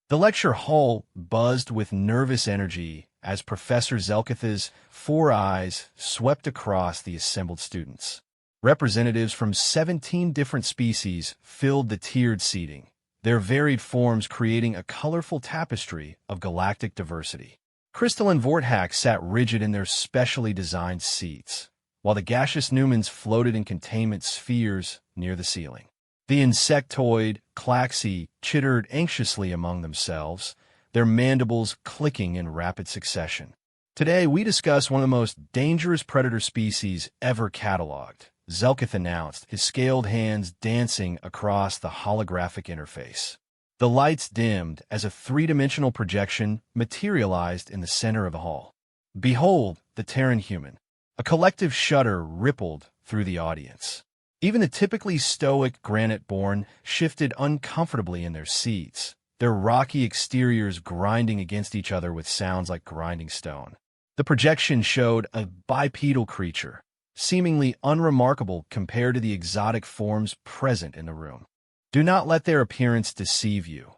The lecture hall buzzed with nervous energy as Professor Zelkith's 4 eyes swept across the assembled students. Representatives from 17 different species filled the tiered seating, their varied forms creating a colorful tapestry of galactic diversity. Crystalline Vorthax sat rigid in their specially designed seats, while the gaseous Newmans floated in containment spheres near the ceiling. The insectoid Klaxi chittered anxiously among themselves, their mandibles clicking in rapid succession. Today, we discuss one of the most dangerous predator species ever cataloged, Zelkith announced, his scaled hands dancing across the holographic interface. The lights dimmed as a three-dimensional projection materialized in the center of the hall. Behold, the Terran human. A collective shudder rippled through the audience. Even the typically stoic granite-born shifted uncomfortably in their seats, their rocky exteriors grinding against each other with sounds like grinding stone. The projection showed a bipedal creature, seemingly unremarkable compared to the exotic forms present in the room. Do not let their appearance deceive you,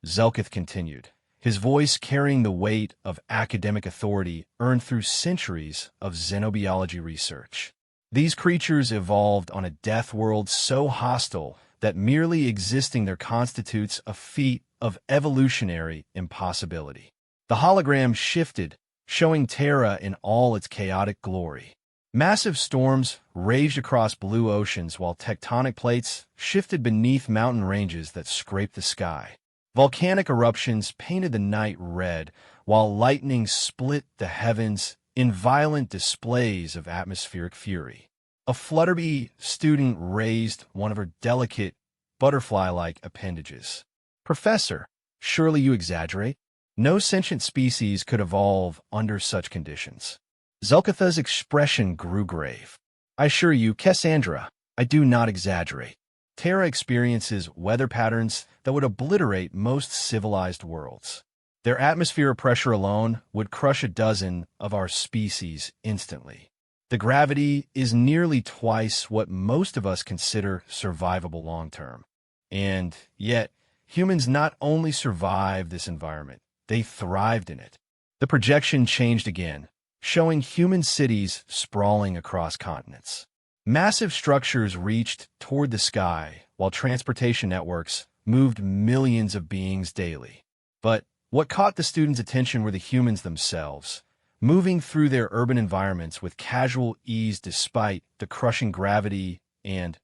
Zelkith continued, his voice carrying the weight of academic authority earned through centuries of xenobiology research. These creatures evolved on a death world so hostile that merely existing there constitutes a feat of evolutionary impossibility. The hologram shifted, showing Terra in all its chaotic glory. Massive storms raged across blue oceans while tectonic plates shifted beneath mountain ranges that scraped the sky. Volcanic eruptions painted the night red, while lightning split the heavens in violent displays of atmospheric fury. A Flutterby student raised one of her delicate, butterfly-like appendages. "Professor, surely you exaggerate? No sentient species could evolve under such conditions." Zelkitha's expression grew grave. "I assure you, Cassandra, I do not exaggerate. Terra experiences weather patterns that would obliterate most civilized worlds. Their atmosphere pressure alone would crush a dozen of our species instantly. The gravity is nearly twice what most of us consider survivable long-term. And yet, humans not only survived this environment, they thrived in it." The projection changed again, showing human cities sprawling across continents. Massive structures reached toward the sky, while transportation networks moved millions of beings daily. But what caught the students' attention were the humans themselves, moving through their urban environments with casual ease despite the crushing gravity and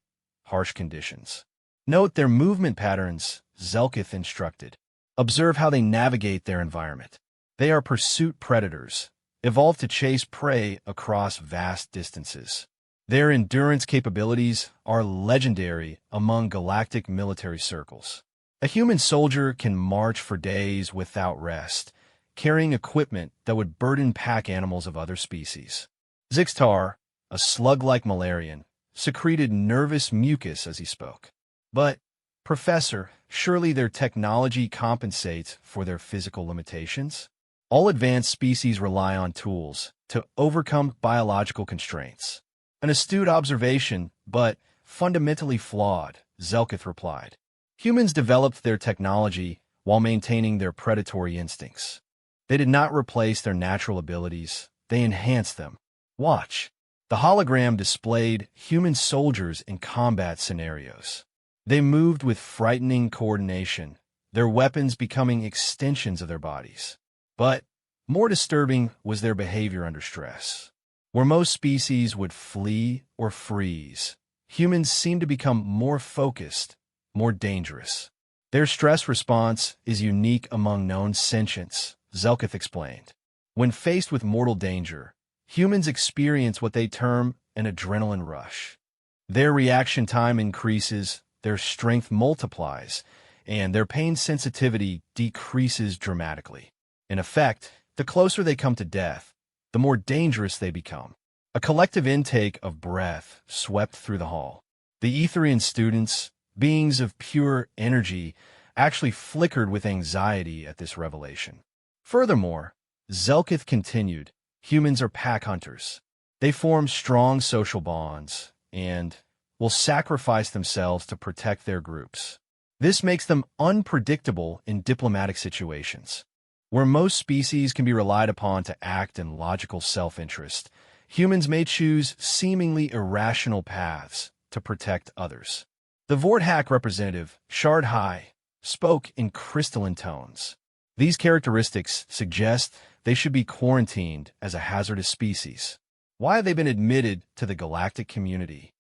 harsh conditions. "Note their movement patterns," Zelkith instructed. "Observe how they navigate their environment. They are pursuit predators, evolved to chase prey across vast distances. Their endurance capabilities are legendary among galactic military circles. A human soldier can march for days without rest, carrying equipment that would burden pack animals of other species." Zixtar, a slug-like Malarian, secreted nervous mucus as he spoke. "But, Professor, surely their technology compensates for their physical limitations? All advanced species rely on tools to overcome biological constraints." "An astute observation, but fundamentally flawed," Zelkith replied. "Humans developed their technology while maintaining their predatory instincts. They did not replace their natural abilities, they enhanced them. Watch." The hologram displayed human soldiers in combat scenarios. They moved with frightening coordination, their weapons becoming extensions of their bodies. But more disturbing was their behavior under stress. Where most species would flee or freeze, humans seemed to become more focused, more dangerous. "Their stress response is unique among known sentients," Zelkith explained. "When faced with mortal danger, humans experience what they term an adrenaline rush. Their reaction time increases, their strength multiplies, and their pain sensitivity decreases dramatically. In effect, the closer they come to death, the more dangerous they become." A collective intake of breath swept through the hall. The Etherian students, beings of pure energy, actually flickered with anxiety at this revelation. Furthermore, Zelkith continued, humans are pack hunters. They form strong social bonds and will sacrifice themselves to protect their groups. This makes them unpredictable in diplomatic situations. Where most species can be relied upon to act in logical self-interest, humans may choose seemingly irrational paths to protect others. The Vorthack representative, Shard High, spoke in crystalline tones. These characteristics suggest they should be quarantined as a hazardous species. Why have they been admitted to the galactic community?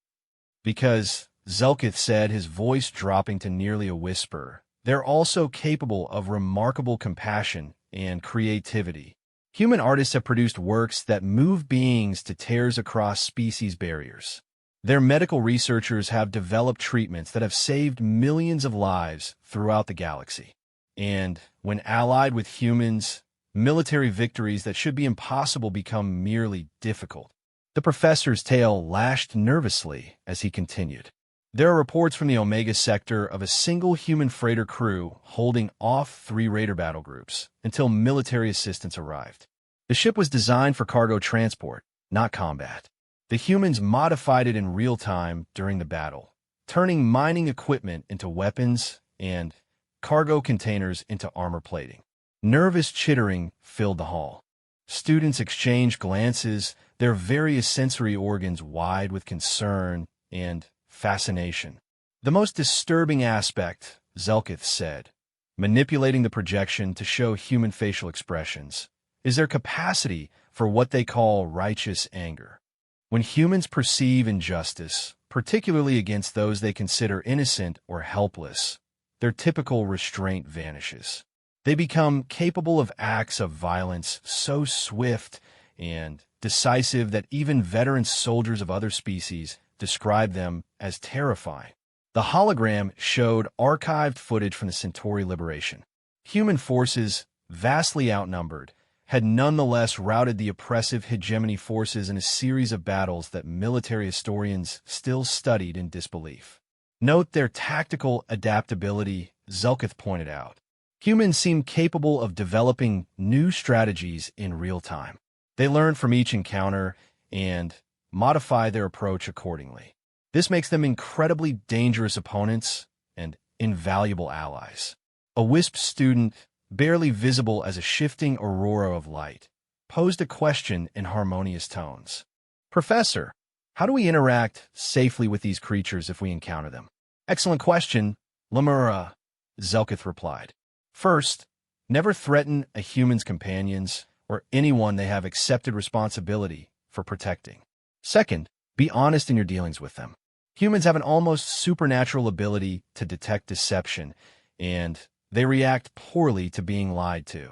Because, Zelkith said, his voice dropping to nearly a whisper, they're also capable of remarkable compassion and creativity. Human artists have produced works that move beings to tears across species barriers. Their medical researchers have developed treatments that have saved millions of lives throughout the galaxy. And when allied with humans, military victories that should be impossible become merely difficult. The professor's tail lashed nervously as he continued. There are reports from the Omega sector of a single human freighter crew holding off 3 raider battle groups until military assistance arrived. The ship was designed for cargo transport, not combat. The humans modified it in real time during the battle, turning mining equipment into weapons and cargo containers into armor plating. Nervous chittering filled the hall. Students exchanged glances, their various sensory organs wide with concern and fascination. The most disturbing aspect, Zelkith said, manipulating the projection to show human facial expressions, is their capacity for what they call righteous anger. When humans perceive injustice, particularly against those they consider innocent or helpless, their typical restraint vanishes. They become capable of acts of violence so swift and decisive that even veteran soldiers of other species describe them as terrifying. The hologram showed archived footage from the Centauri liberation. Human forces, vastly outnumbered, had nonetheless routed the oppressive hegemony forces in a series of battles that military historians still studied in disbelief. Note their tactical adaptability, Zelkith pointed out. Humans seem capable of developing new strategies in real time. They learn from each encounter and modify their approach accordingly. This makes them incredibly dangerous opponents and invaluable allies. A WISP student, barely visible as a shifting aurora of light, posed a question in harmonious tones. Professor, how do we interact safely with these creatures if we encounter them? Excellent question, Lemura, Zelkith replied. First, never threaten a human's companions or anyone they have accepted responsibility for protecting. Second, be honest in your dealings with them. Humans have an almost supernatural ability to detect deception, and they react poorly to being lied to.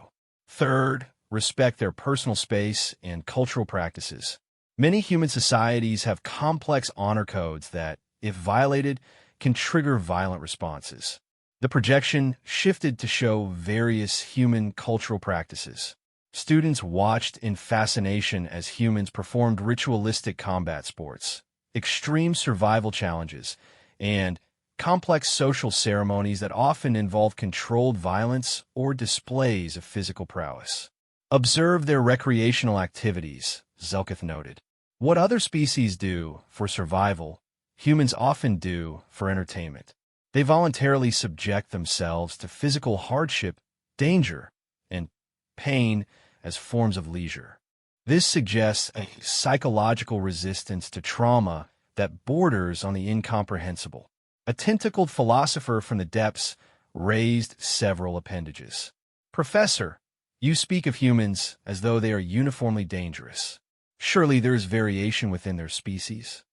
Third, respect their personal space and cultural practices. Many human societies have complex honor codes that, if violated, can trigger violent responses. The projection shifted to show various human cultural practices. Students watched in fascination as humans performed ritualistic combat sports, extreme survival challenges, and complex social ceremonies that often involve controlled violence or displays of physical prowess. Observe their recreational activities, Zelkith noted. What other species do for survival, humans often do for entertainment. They voluntarily subject themselves to physical hardship, danger, and pain as forms of leisure. This suggests a psychological resistance to trauma that borders on the incomprehensible. A tentacled philosopher from the depths raised several appendages. Professor, you speak of humans as though they are uniformly dangerous. Surely there is variation within their species?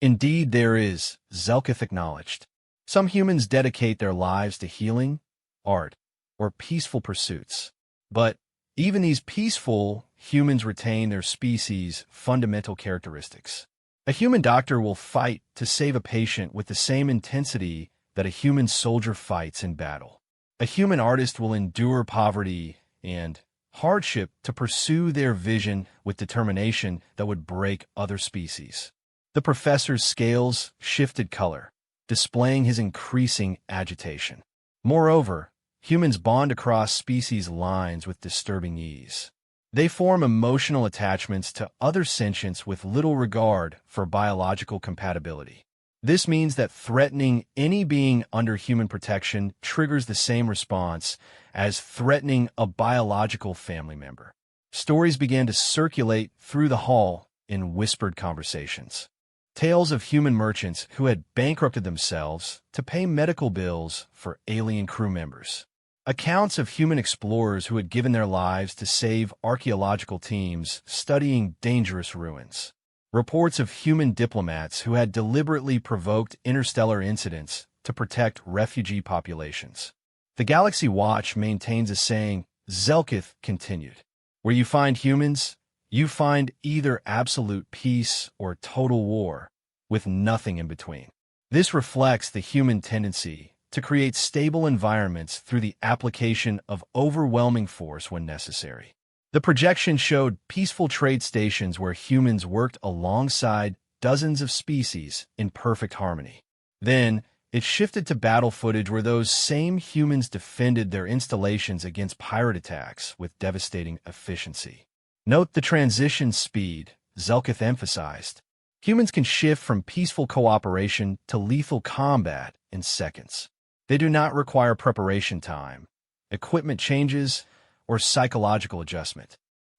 Indeed there is, Zelkith acknowledged. Some humans dedicate their lives to healing, art, or peaceful pursuits. But even these peaceful humans retain their species' fundamental characteristics. A human doctor will fight to save a patient with the same intensity that a human soldier fights in battle. A human artist will endure poverty and hardship to pursue their vision with determination that would break other species. The professor's scales shifted color, displaying his increasing agitation. Moreover, humans bond across species lines with disturbing ease. They form emotional attachments to other sentients with little regard for biological compatibility. This means that threatening any being under human protection triggers the same response as threatening a biological family member. Stories began to circulate through the hall in whispered conversations. Tales of human merchants who had bankrupted themselves to pay medical bills for alien crew members. Accounts of human explorers who had given their lives to save archaeological teams studying dangerous ruins. Reports of human diplomats who had deliberately provoked interstellar incidents to protect refugee populations. The Galaxy Watch maintains a saying, Zelkith continued, "Where you find humans, you find either absolute peace or total war, with nothing in between." This reflects the human tendency to create stable environments through the application of overwhelming force when necessary. The projection showed peaceful trade stations where humans worked alongside dozens of species in perfect harmony. Then, it shifted to battle footage where those same humans defended their installations against pirate attacks with devastating efficiency. Note the transition speed, Zelkith emphasized. Humans can shift from peaceful cooperation to lethal combat in seconds. They do not require preparation time, equipment changes, or psychological adjustment.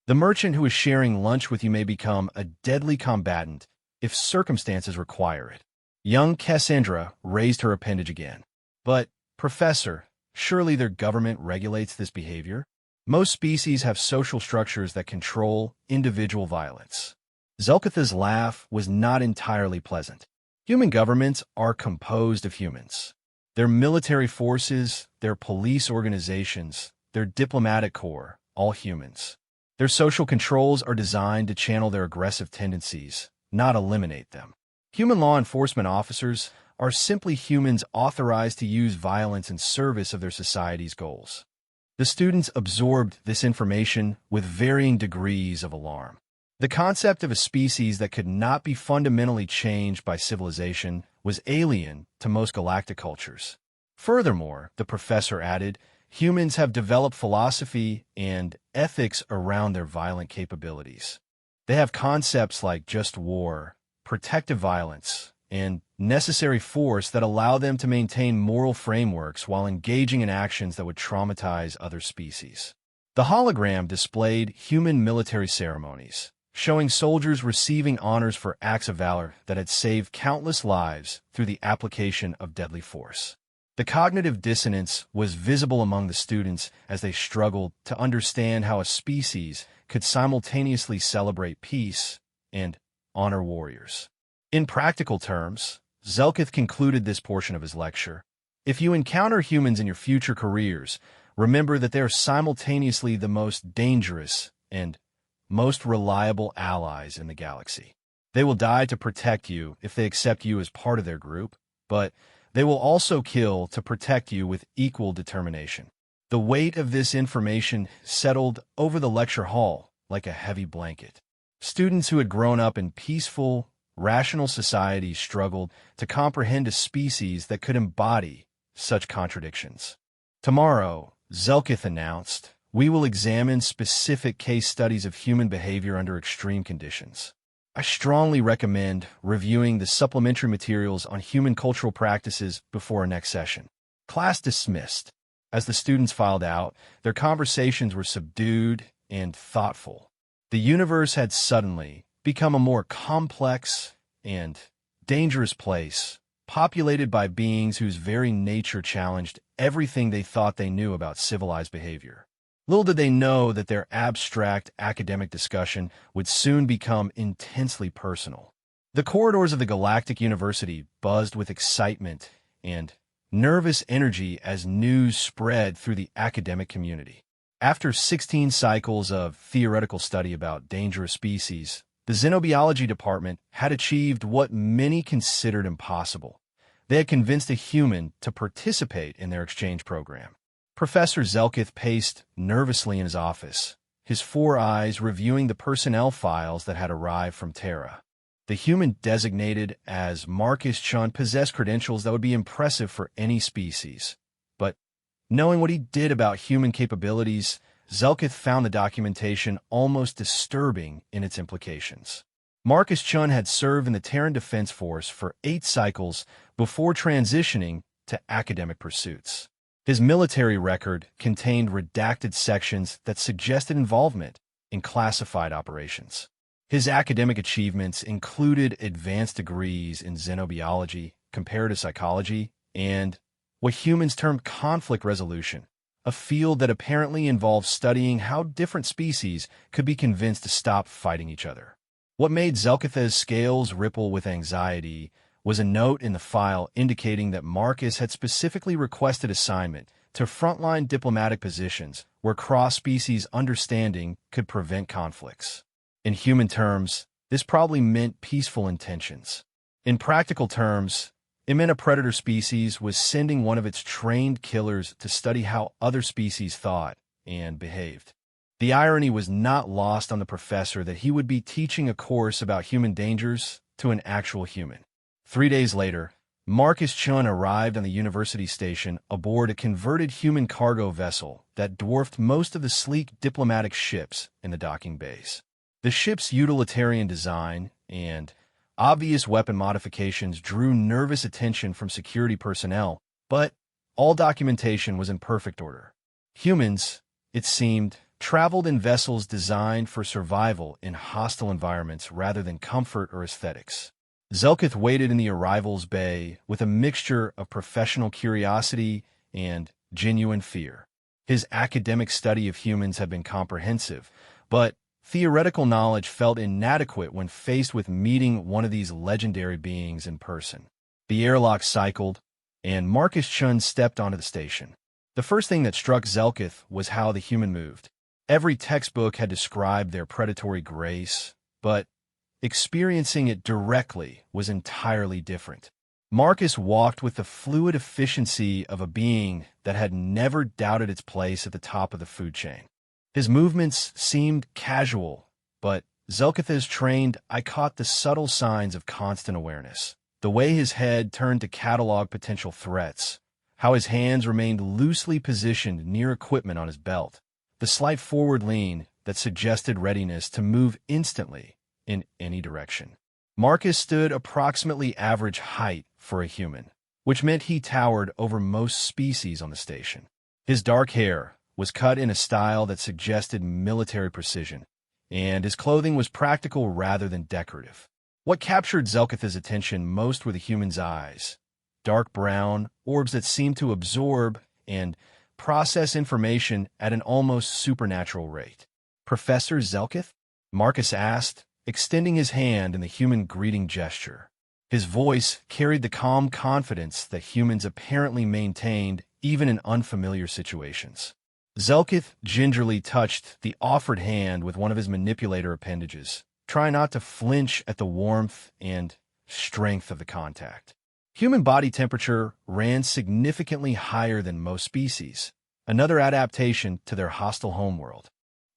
The merchant who is sharing lunch with you may become a deadly combatant if circumstances require it. Young Cassandra raised her appendage again. But, Professor, surely their government regulates this behavior? Most species have social structures that control individual violence. Zelkith's laugh was not entirely pleasant. Human governments are composed of humans. Their military forces, their police organizations, their diplomatic corps, all humans. Their social controls are designed to channel their aggressive tendencies, not eliminate them. Human law enforcement officers are simply humans authorized to use violence in service of their society's goals. The students absorbed this information with varying degrees of alarm. The concept of a species that could not be fundamentally changed by civilization was alien to most galactic cultures. Furthermore, the professor added, humans have developed philosophy and ethics around their violent capabilities. They have concepts like just war, protective violence, and necessary force that allow them to maintain moral frameworks while engaging in actions that would traumatize other species. The hologram displayed human military ceremonies, showing soldiers receiving honors for acts of valor that had saved countless lives through the application of deadly force. The cognitive dissonance was visible among the students as they struggled to understand how a species could simultaneously celebrate peace and honor warriors. In practical terms, Zelkith concluded this portion of his lecture. If you encounter humans in your future careers, remember that they are simultaneously the most dangerous and most reliable allies in the galaxy. They will die to protect you if they accept you as part of their group, but they will also kill to protect you with equal determination. The weight of this information settled over the lecture hall like a heavy blanket. Students who had grown up in peaceful, rational societies struggled to comprehend a species that could embody such contradictions. Tomorrow, Zelkith announced, we will examine specific case studies of human behavior under extreme conditions. I strongly recommend reviewing the supplementary materials on human cultural practices before our next session. Class dismissed. As the students filed out, their conversations were subdued and thoughtful. The universe had suddenly become a more complex and dangerous place, populated by beings whose very nature challenged everything they thought they knew about civilized behavior. Little did they know that their abstract academic discussion would soon become intensely personal. The corridors of the Galactic University buzzed with excitement and nervous energy as news spread through the academic community. After 16 cycles of theoretical study about dangerous species, the xenobiology department had achieved what many considered impossible. They had convinced a human to participate in their exchange program. Professor Zelkith paced nervously in his office, his 4 eyes reviewing the personnel files that had arrived from Terra. The human designated as Marcus Chun possessed credentials that would be impressive for any species. But knowing what he did about human capabilities, Zelkith found the documentation almost disturbing in its implications. Marcus Chun had served in the Terran Defense Force for 8 cycles before transitioning to academic pursuits. His military record contained redacted sections that suggested involvement in classified operations. His academic achievements included advanced degrees in xenobiology, comparative psychology, and what humans term conflict resolution, a field that apparently involves studying how different species could be convinced to stop fighting each other. What made Zelkith's scales ripple with anxiety was a note in the file indicating that Marcus had specifically requested assignment to frontline diplomatic positions where cross-species understanding could prevent conflicts. In human terms, this probably meant peaceful intentions. In practical terms, it meant a predator species was sending one of its trained killers to study how other species thought and behaved. The irony was not lost on the professor that he would be teaching a course about human dangers to an actual human. 3 days later, Marcus Chun arrived on the university station aboard a converted human cargo vessel that dwarfed most of the sleek diplomatic ships in the docking bays. The ship's utilitarian design and obvious weapon modifications drew nervous attention from security personnel, but all documentation was in perfect order. Humans, it seemed, traveled in vessels designed for survival in hostile environments rather than comfort or aesthetics. Zelkith waited in the arrivals bay with a mixture of professional curiosity and genuine fear. His academic study of humans had been comprehensive, but theoretical knowledge felt inadequate when faced with meeting one of these legendary beings in person. The airlock cycled, and Marcus Chun stepped onto the station. The first thing that struck Zelkith was how the human moved. Every textbook had described their predatory grace, but experiencing it directly was entirely different. Marcus walked with the fluid efficiency of a being that had never doubted its place at the top of the food chain. His movements seemed casual, but Zelkith's trained, I caught the subtle signs of constant awareness. The way his head turned to catalog potential threats, how his hands remained loosely positioned near equipment on his belt, the slight forward lean that suggested readiness to move instantly in any direction. Marcus stood approximately average height for a human, which meant he towered over most species on the station. His dark hair was cut in a style that suggested military precision, and his clothing was practical rather than decorative. What captured Zelkith's attention most were the human's eyes, dark brown, orbs that seemed to absorb and process information at an almost supernatural rate. "Professor Zelkith?" Marcus asked, extending his hand in the human greeting gesture. His voice carried the calm confidence that humans apparently maintained even in unfamiliar situations. Zelkith gingerly touched the offered hand with one of his manipulator appendages, trying not to flinch at the warmth and strength of the contact. Human body temperature ran significantly higher than most species, another adaptation to their hostile homeworld.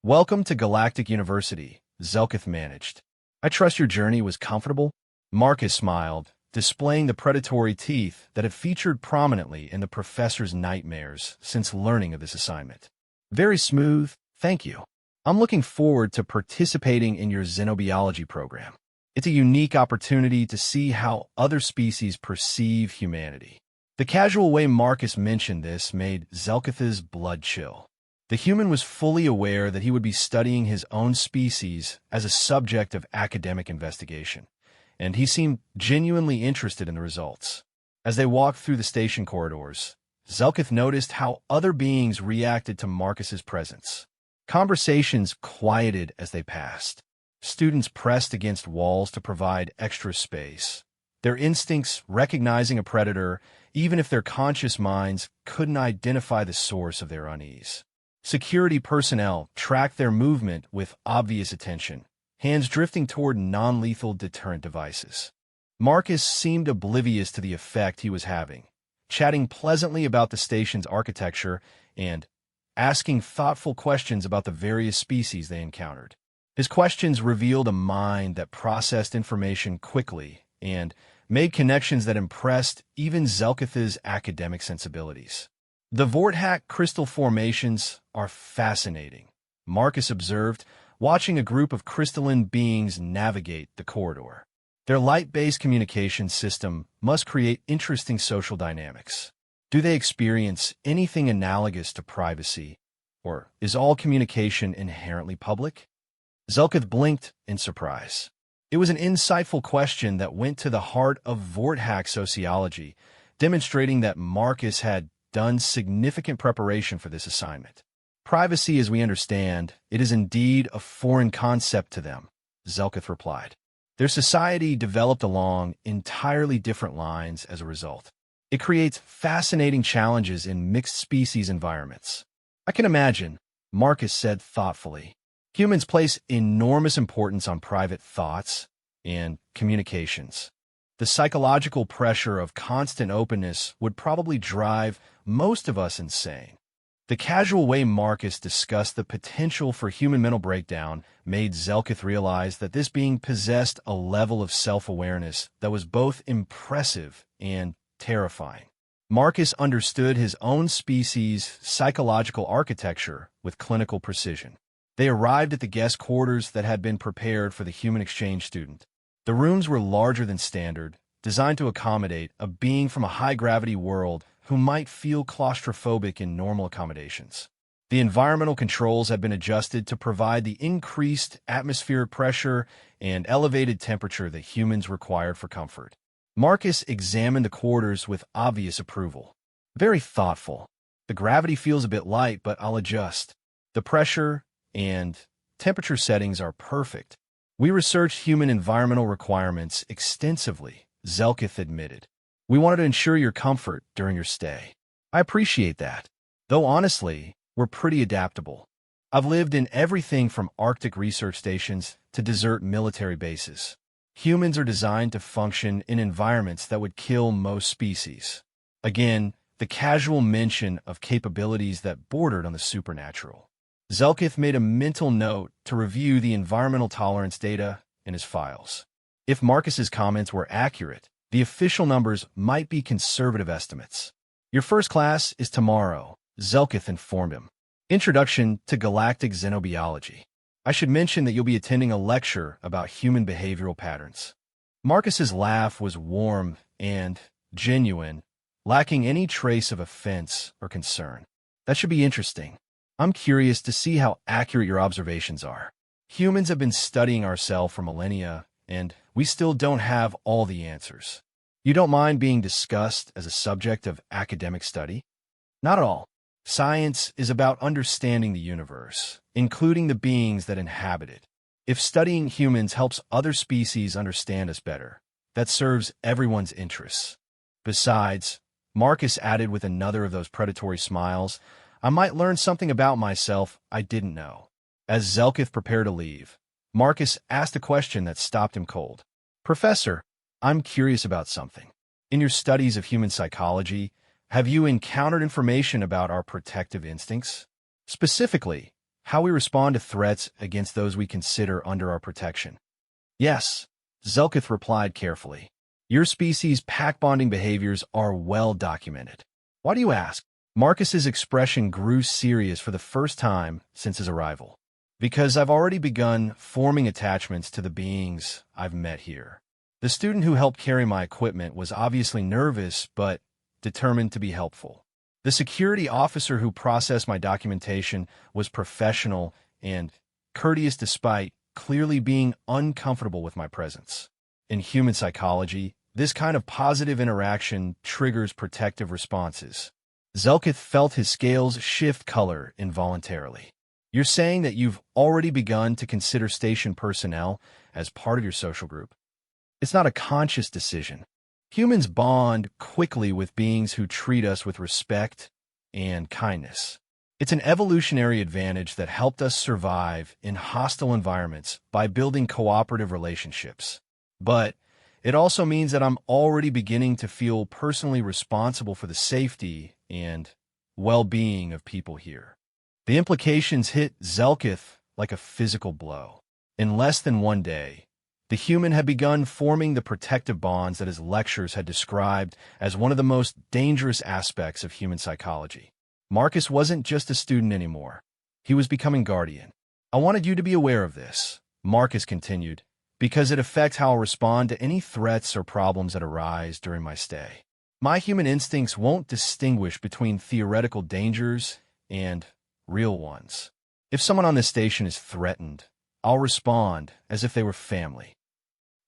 "Welcome to Galactic University," Zelkith managed. "I trust your journey was comfortable?" Marcus smiled, displaying the predatory teeth that had featured prominently in the professor's nightmares since learning of this assignment. "Very smooth, thank you. I'm looking forward to participating in your xenobiology program. It's a unique opportunity to see how other species perceive humanity." The casual way Marcus mentioned this made Zelkith's blood chill. The human was fully aware that he would be studying his own species as a subject of academic investigation, and he seemed genuinely interested in the results. As they walked through the station corridors, Zelkith noticed how other beings reacted to Marcus's presence. Conversations quieted as they passed. Students pressed against walls to provide extra space, their instincts recognizing a predator even if their conscious minds couldn't identify the source of their unease. Security personnel tracked their movement with obvious attention, hands drifting toward non-lethal deterrent devices. Marcus seemed oblivious to the effect he was having, chatting pleasantly about the station's architecture and asking thoughtful questions about the various species they encountered. His questions revealed a mind that processed information quickly and made connections that impressed even Zelkith's academic sensibilities. "The Vorthak crystal formations are fascinating," Marcus observed, watching a group of crystalline beings navigate the corridor. Their light-based communication system must create interesting social dynamics. Do they experience anything analogous to privacy, or is all communication inherently public? Zelkith blinked in surprise. It was an insightful question that went to the heart of Vorthack sociology, demonstrating that Marcus had done significant preparation for this assignment. Privacy, as we understand, it is indeed a foreign concept to them, Zelkith replied. Their society developed along entirely different lines as a result. It creates fascinating challenges in mixed-species environments. I can imagine, Marcus said thoughtfully. Humans place enormous importance on private thoughts and communications. The psychological pressure of constant openness would probably drive most of us insane. The casual way Marcus discussed the potential for human mental breakdown made Zelkith realize that this being possessed a level of self-awareness that was both impressive and terrifying. Marcus understood his own species' psychological architecture with clinical precision. They arrived at the guest quarters that had been prepared for the human exchange student. The rooms were larger than standard, designed to accommodate a being from a high-gravity world who might feel claustrophobic in normal accommodations. The environmental controls had been adjusted to provide the increased atmospheric pressure and elevated temperature that humans required for comfort. Marcus examined the quarters with obvious approval. Very thoughtful. The gravity feels a bit light, but I'll adjust. The pressure and temperature settings are perfect. We researched human environmental requirements extensively, Zelkith admitted. We wanted to ensure your comfort during your stay. I appreciate that. Though honestly, we're pretty adaptable. I've lived in everything from Arctic research stations to desert military bases. Humans are designed to function in environments that would kill most species. Again, the casual mention of capabilities that bordered on the supernatural. Zelkith made a mental note to review the environmental tolerance data in his files. If Marcus's comments were accurate, the official numbers might be conservative estimates. Your first class is tomorrow, Zelkith informed him. Introduction to Galactic Xenobiology. I should mention that you'll be attending a lecture about human behavioral patterns. Marcus's laugh was warm and genuine, lacking any trace of offense or concern. That should be interesting. I'm curious to see how accurate your observations are. Humans have been studying ourselves for millennia, and we still don't have all the answers. You don't mind being discussed as a subject of academic study? Not at all. Science is about understanding the universe, including the beings that inhabit it. If studying humans helps other species understand us better, that serves everyone's interests. Besides, Marcus added with another of those predatory smiles, I might learn something about myself I didn't know. As Zelkith prepared to leave, Marcus asked a question that stopped him cold. Professor, I'm curious about something. In your studies of human psychology, have you encountered information about our protective instincts? Specifically, how we respond to threats against those we consider under our protection? Yes, Zelkith replied carefully. Your species' pack-bonding behaviors are well documented. Why do you ask? Marcus's expression grew serious for the first time since his arrival. Because I've already begun forming attachments to the beings I've met here. The student who helped carry my equipment was obviously nervous, but determined to be helpful. The security officer who processed my documentation was professional and courteous despite clearly being uncomfortable with my presence. In human psychology, this kind of positive interaction triggers protective responses. Zelkith felt his scales shift color involuntarily. You're saying that you've already begun to consider station personnel as part of your social group. It's not a conscious decision. Humans bond quickly with beings who treat us with respect and kindness. It's an evolutionary advantage that helped us survive in hostile environments by building cooperative relationships. But it also means that I'm already beginning to feel personally responsible for the safety and well-being of people here. The implications hit Zelkith like a physical blow. In less than one day, the human had begun forming the protective bonds that his lectures had described as one of the most dangerous aspects of human psychology. Marcus wasn't just a student anymore. He was becoming guardian. I wanted you to be aware of this, Marcus continued, because it affects how I'll respond to any threats or problems that arise during my stay. My human instincts won't distinguish between theoretical dangers and real ones. If someone on this station is threatened, I'll respond as if they were family.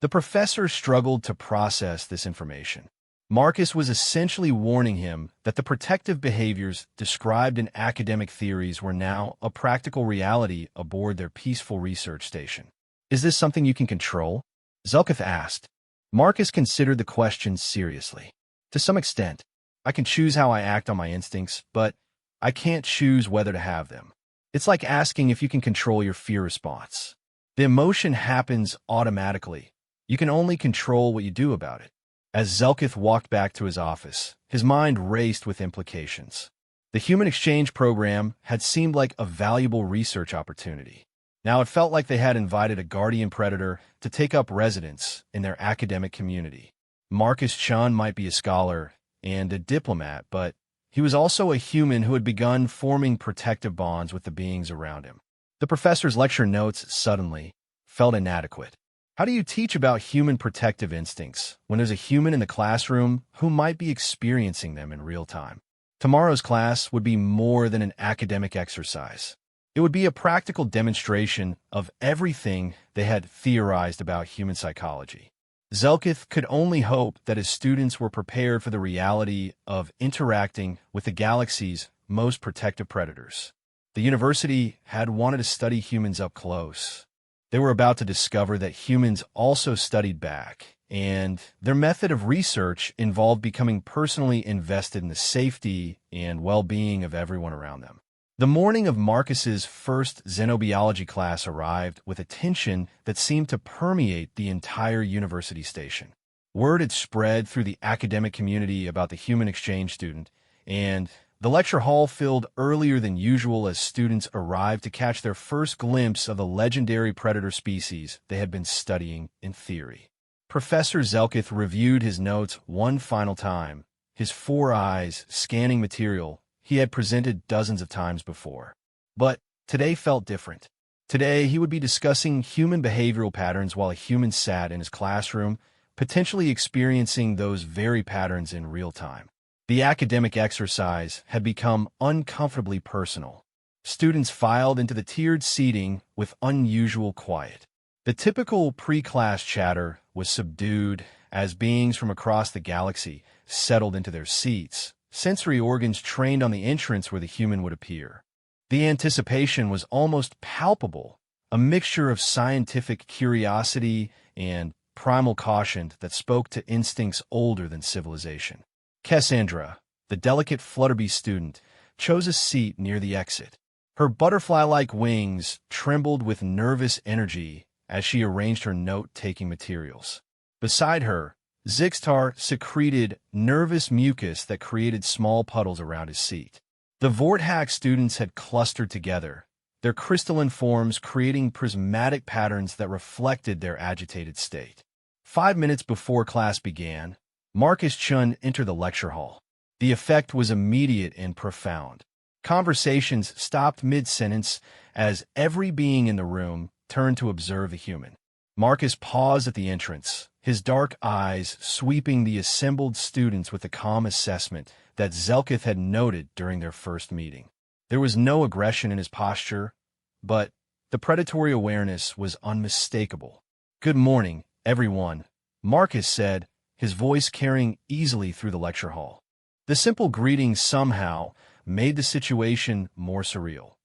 The professor struggled to process this information. Marcus was essentially warning him that the protective behaviors described in academic theories were now a practical reality aboard their peaceful research station. Is this something you can control? Zelkith asked. Marcus considered the question seriously. To some extent, I can choose how I act on my instincts, but I can't choose whether to have them. It's like asking if you can control your fear response. The emotion happens automatically. You can only control what you do about it. As Zelkith walked back to his office, his mind raced with implications. The human exchange program had seemed like a valuable research opportunity. Now it felt like they had invited a guardian predator to take up residence in their academic community. Marcus Chun might be a scholar and a diplomat, but he was also a human who had begun forming protective bonds with the beings around him. The professor's lecture notes suddenly felt inadequate. How do you teach about human protective instincts when there's a human in the classroom who might be experiencing them in real time? Tomorrow's class would be more than an academic exercise. It would be a practical demonstration of everything they had theorized about human psychology. Zelkith could only hope that his students were prepared for the reality of interacting with the galaxy's most protective predators. The university had wanted to study humans up close. They were about to discover that humans also studied back, and their method of research involved becoming personally invested in the safety and well-being of everyone around them. The morning of Marcus's first xenobiology class arrived with a tension that seemed to permeate the entire university station. Word had spread through the academic community about the human exchange student, and the lecture hall filled earlier than usual as students arrived to catch their first glimpse of the legendary predator species they had been studying in theory. Professor Zelkith reviewed his notes one final time, his 4 eyes scanning material he had presented dozens of times before. But today felt different. Today he would be discussing human behavioral patterns while a human sat in his classroom, potentially experiencing those very patterns in real time. The academic exercise had become uncomfortably personal. Students filed into the tiered seating with unusual quiet. The typical pre-class chatter was subdued as beings from across the galaxy settled into their seats, sensory organs trained on the entrance where the human would appear. The anticipation was almost palpable, a mixture of scientific curiosity and primal caution that spoke to instincts older than civilization. Cassandra, the delicate Flutterby student, chose a seat near the exit. Her butterfly-like wings trembled with nervous energy as she arranged her note-taking materials. Beside her, Zixtar secreted nervous mucus that created small puddles around his seat. The Vorthack students had clustered together, their crystalline forms creating prismatic patterns that reflected their agitated state. 5 minutes before class began, Marcus Chun entered the lecture hall. The effect was immediate and profound. Conversations stopped mid-sentence as every being in the room turned to observe the human. Marcus paused at the entrance, his dark eyes sweeping the assembled students with the calm assessment that Zelkith had noted during their first meeting. There was no aggression in his posture, but the predatory awareness was unmistakable. "Good morning, everyone," Marcus said, his voice carrying easily through the lecture hall. The simple greeting somehow made the situation more surreal.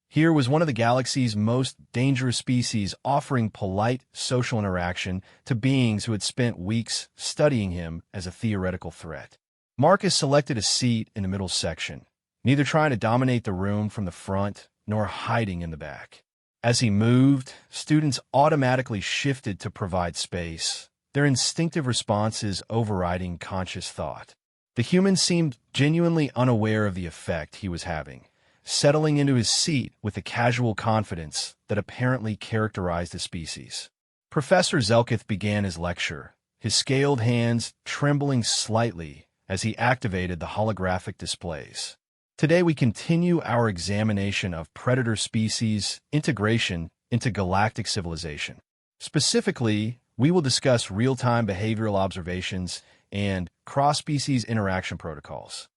Here was one of the galaxy's most dangerous species offering polite social interaction to beings who had spent weeks studying him as a theoretical threat. Marcus selected a seat in the middle section, neither trying to dominate the room from the front nor hiding in the back. As he moved, students automatically shifted to provide space, their instinctive responses overriding conscious thought. The human seemed genuinely unaware of the effect he was having, settling into his seat with the casual confidence that apparently characterized the species. Professor Zelkith began his lecture, his scaled hands trembling slightly as he activated the holographic displays. Today we continue our examination of predator species integration into galactic civilization. Specifically, we will discuss real-time behavioral observations and cross-species interaction protocols.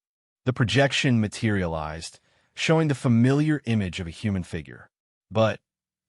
The projection materialized, showing the familiar image of a human figure. But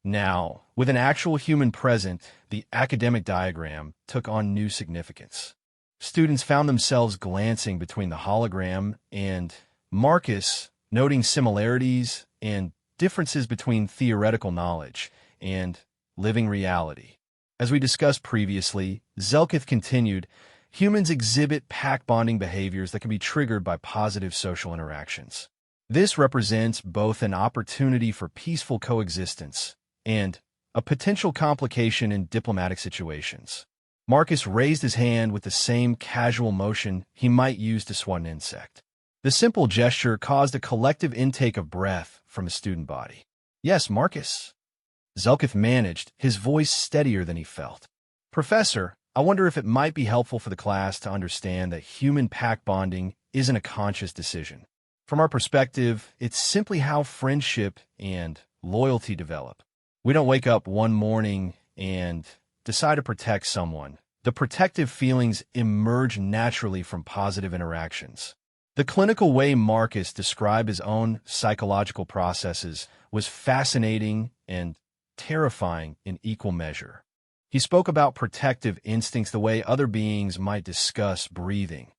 now, with an actual human present, the academic diagram took on new significance. Students found themselves glancing between the hologram and Marcus, noting similarities and differences between theoretical knowledge and living reality. As we discussed previously, Zelkith continued, humans exhibit pack-bonding behaviors that can be triggered by positive social interactions. This represents both an opportunity for peaceful coexistence and a potential complication in diplomatic situations. Marcus raised his hand with the same casual motion he might use to swat an insect. The simple gesture caused a collective intake of breath from the student body. "Yes, Marcus." Zelkith managed, his voice steadier than he felt. "Professor, I wonder if it might be helpful for the class to understand that human pack bonding isn't a conscious decision. From our perspective, it's simply how friendship and loyalty develop. We don't wake up one morning and decide to protect someone. The protective feelings emerge naturally from positive interactions." The clinical way Marcus described his own psychological processes was fascinating and terrifying in equal measure. He spoke about protective instincts the way other beings might discuss breathing,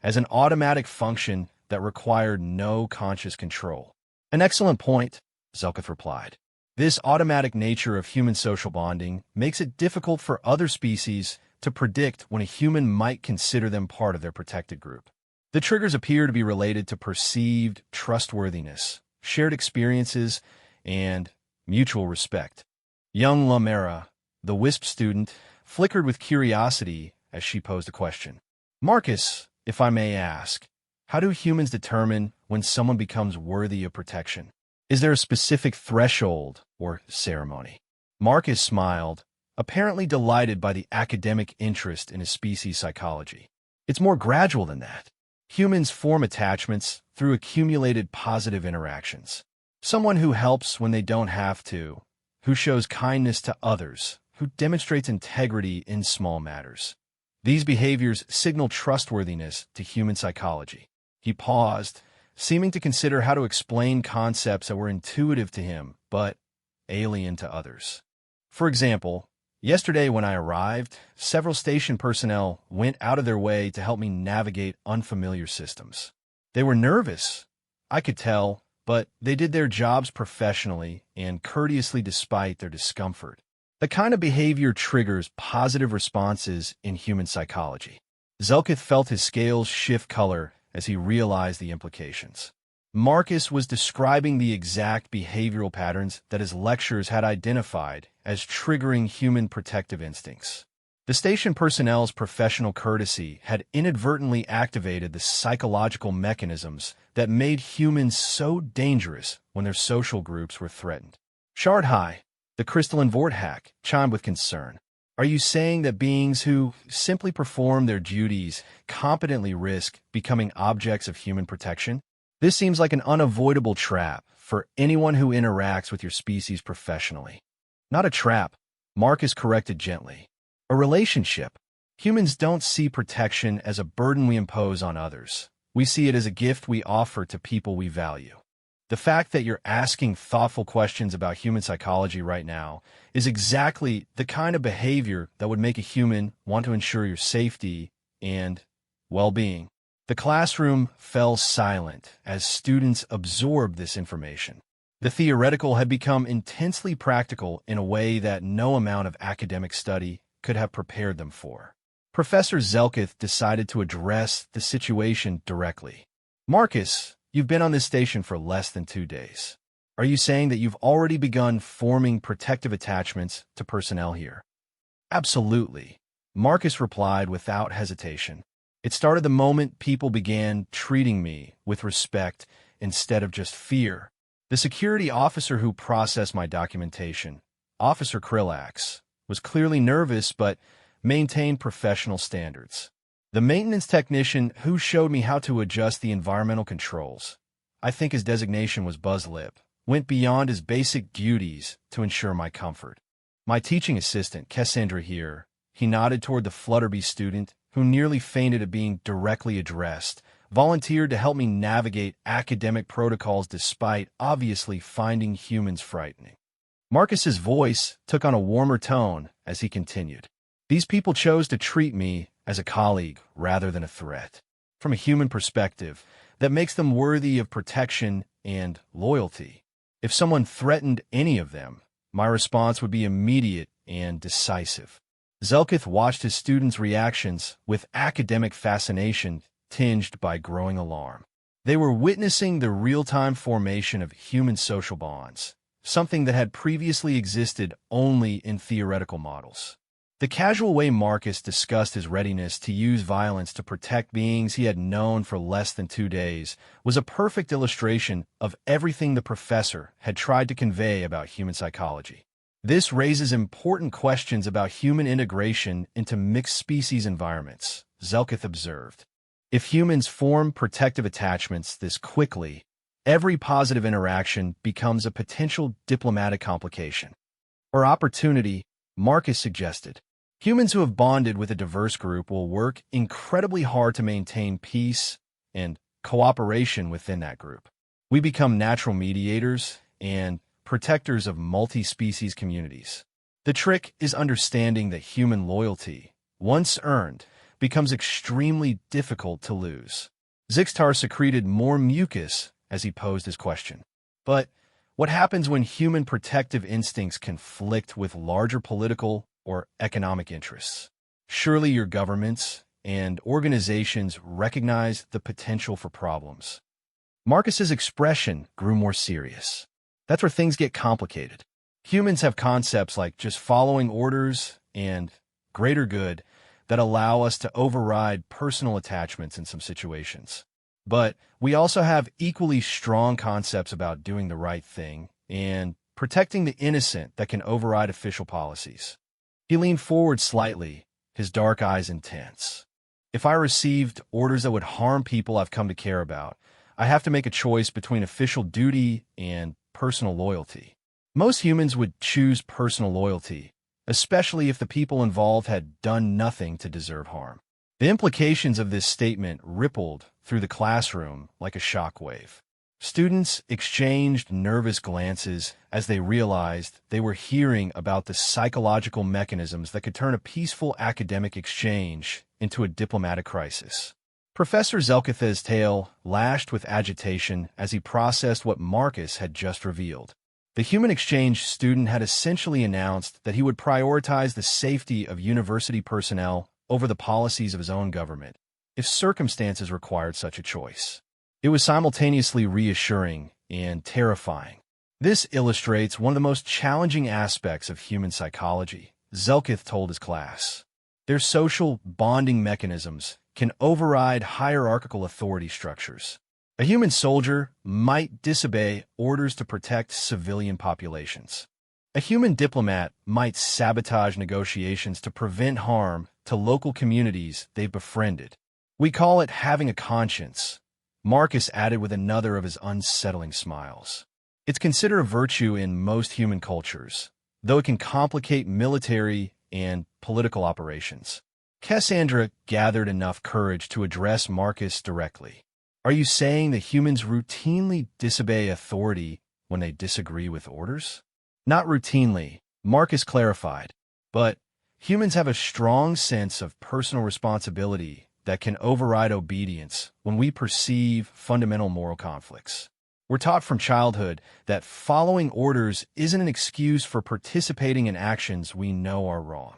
as an automatic function that required no conscious control. "An excellent point," Zelkith replied. "This automatic nature of human social bonding makes it difficult for other species to predict when a human might consider them part of their protected group. The triggers appear to be related to perceived trustworthiness, shared experiences, and mutual respect." Young Lamera, the WISP student, flickered with curiosity as she posed a question. "Marcus, if I may ask, how do humans determine when someone becomes worthy of protection? Is there a specific threshold or ceremony?" Marcus smiled, apparently delighted by the academic interest in his species psychology. "It's more gradual than that. Humans form attachments through accumulated positive interactions. Someone who helps when they don't have to, who shows kindness to others, who demonstrates integrity in small matters. These behaviors signal trustworthiness to human psychology." He paused, seeming to consider how to explain concepts that were intuitive to him, but alien to others. For example, yesterday when I arrived, several station personnel went out of their way to help me navigate unfamiliar systems. They were nervous, I could tell, but they did their jobs professionally and courteously despite their discomfort. The kind of behavior triggers positive responses in human psychology. Zelkith felt his scales shift color as he realized the implications. Marcus was describing the exact behavioral patterns that his lecturers had identified as triggering human protective instincts. The station personnel's professional courtesy had inadvertently activated the psychological mechanisms that made humans so dangerous when their social groups were threatened. Shardhai, the crystalline Vorthack, chimed with concern. "Are you saying that beings who simply perform their duties competently risk becoming objects of human protection? This seems like an unavoidable trap for anyone who interacts with your species professionally." "Not a trap," Marcus corrected gently. "A relationship. Humans don't see protection as a burden we impose on others. We see it as a gift we offer to people we value. The fact that you're asking thoughtful questions about human psychology right now is exactly the kind of behavior that would make a human want to ensure your safety and well-being." The classroom fell silent as students absorbed this information. The theoretical had become intensely practical in a way that no amount of academic study could have prepared them for. Professor Zelkith decided to address the situation directly. "Marcus, you've been on this station for less than 2 days. Are you saying that you've already begun forming protective attachments to personnel here?" "Absolutely," Marcus replied without hesitation. "It started the moment people began treating me with respect instead of just fear. The security officer who processed my documentation, Officer Krillax, was clearly nervous but maintained professional standards. The maintenance technician who showed me how to adjust the environmental controls, I think his designation was Buzzlip, went beyond his basic duties to ensure my comfort. My teaching assistant, Cassandra here, he nodded toward the Flutterby student, who nearly fainted at being directly addressed, volunteered to help me navigate academic protocols despite obviously finding humans frightening. Marcus's voice took on a warmer tone as he continued. These people chose to treat me as a colleague rather than a threat. From a human perspective, that makes them worthy of protection and loyalty. If someone threatened any of them, my response would be immediate and decisive. Zelkith watched his students' reactions with academic fascination tinged by growing alarm. They were witnessing the real-time formation of human social bonds, something that had previously existed only in theoretical models. The casual way Marcus discussed his readiness to use violence to protect beings he had known for less than 2 days was a perfect illustration of everything the professor had tried to convey about human psychology. This raises important questions about human integration into mixed-species environments, Zelkith observed. If humans form protective attachments this quickly, every positive interaction becomes a potential diplomatic complication. Or opportunity, Marcus suggested. Humans who have bonded with a diverse group will work incredibly hard to maintain peace and cooperation within that group. We become natural mediators and protectors of multi-species communities. The trick is understanding that human loyalty, once earned, becomes extremely difficult to lose. Zixtar secreted more mucus as he posed his question. But what happens when human protective instincts conflict with larger political or economic interests? Surely your governments and organizations recognize the potential for problems. Marcus's expression grew more serious. That's where things get complicated. Humans have concepts like just following orders and greater good that allow us to override personal attachments in some situations. But we also have equally strong concepts about doing the right thing and protecting the innocent that can override official policies. He leaned forward slightly, his dark eyes intense. If I received orders that would harm people I've come to care about, I have to make a choice between official duty and personal loyalty. Most humans would choose personal loyalty, especially if the people involved had done nothing to deserve harm. The implications of this statement rippled through the classroom like a shockwave. Students exchanged nervous glances as they realized they were hearing about the psychological mechanisms that could turn a peaceful academic exchange into a diplomatic crisis. Professor Zelkith's tail lashed with agitation as he processed what Marcus had just revealed. The human exchange student had essentially announced that he would prioritize the safety of university personnel over the policies of his own government, if circumstances required such a choice. It was simultaneously reassuring and terrifying. This illustrates one of the most challenging aspects of human psychology, Zelkith told his class. Their social bonding mechanisms can override hierarchical authority structures. A human soldier might disobey orders to protect civilian populations. A human diplomat might sabotage negotiations to prevent harm to local communities they've befriended. We call it having a conscience, Marcus added with another of his unsettling smiles. It's considered a virtue in most human cultures, though it can complicate military and political operations. Cassandra gathered enough courage to address Marcus directly. Are you saying that humans routinely disobey authority when they disagree with orders? Not routinely, Marcus clarified, but humans have a strong sense of personal responsibility that can override obedience when we perceive fundamental moral conflicts. We're taught from childhood that following orders isn't an excuse for participating in actions we know are wrong.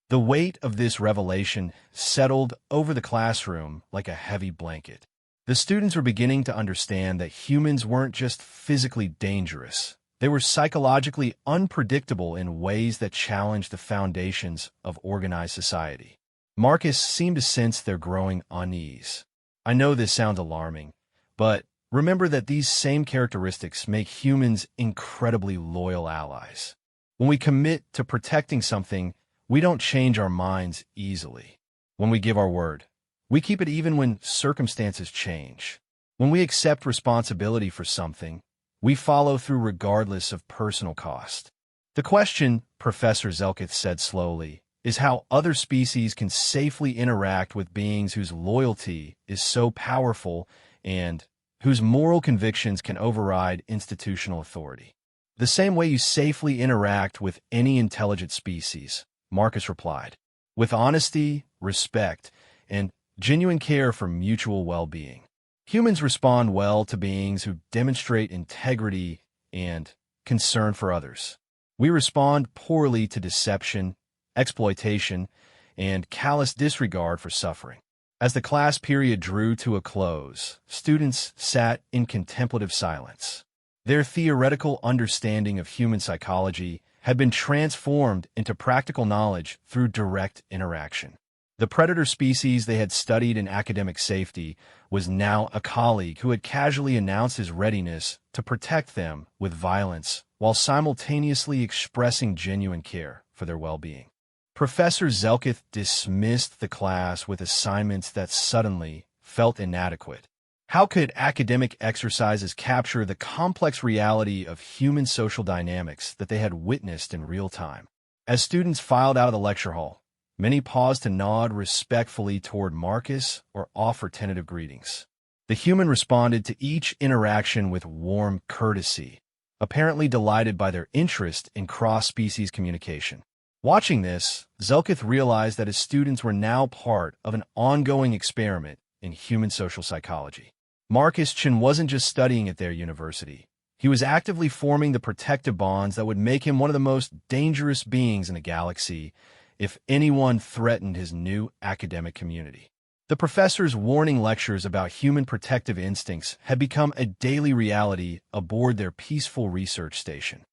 The weight of this revelation settled over the classroom like a heavy blanket. The students were beginning to understand that humans weren't just physically dangerous. They were psychologically unpredictable in ways that challenged the foundations of organized society. Marcus seemed to sense their growing unease. I know this sounds alarming, but remember that these same characteristics make humans incredibly loyal allies. When we commit to protecting something, we don't change our minds easily. When we give our word, we keep it even when circumstances change. When we accept responsibility for something, we follow through regardless of personal cost. The question, Professor Zelkith said slowly, is how other species can safely interact with beings whose loyalty is so powerful and whose moral convictions can override institutional authority. The same way you safely interact with any intelligent species, Marcus replied, with honesty, respect, and genuine care for mutual well-being. Humans respond well to beings who demonstrate integrity and concern for others. We respond poorly to deception, exploitation, and callous disregard for suffering. As the class period drew to a close, students sat in contemplative silence. Their theoretical understanding of human psychology had been transformed into practical knowledge through direct interaction. The predator species they had studied in academic safety was now a colleague who had casually announced his readiness to protect them with violence while simultaneously expressing genuine care for their well-being. Professor Zelkith dismissed the class with assignments that suddenly felt inadequate. How could academic exercises capture the complex reality of human social dynamics that they had witnessed in real time? As students filed out of the lecture hall, many paused to nod respectfully toward Marcus or offer tentative greetings. The human responded to each interaction with warm courtesy, apparently delighted by their interest in cross-species communication. Watching this, Zelkith realized that his students were now part of an ongoing experiment in human social psychology. Marcus Chin wasn't just studying at their university. He was actively forming the protective bonds that would make him one of the most dangerous beings in the galaxy if anyone threatened his new academic community. The professor's warning lectures about human protective instincts had become a daily reality aboard their peaceful research station.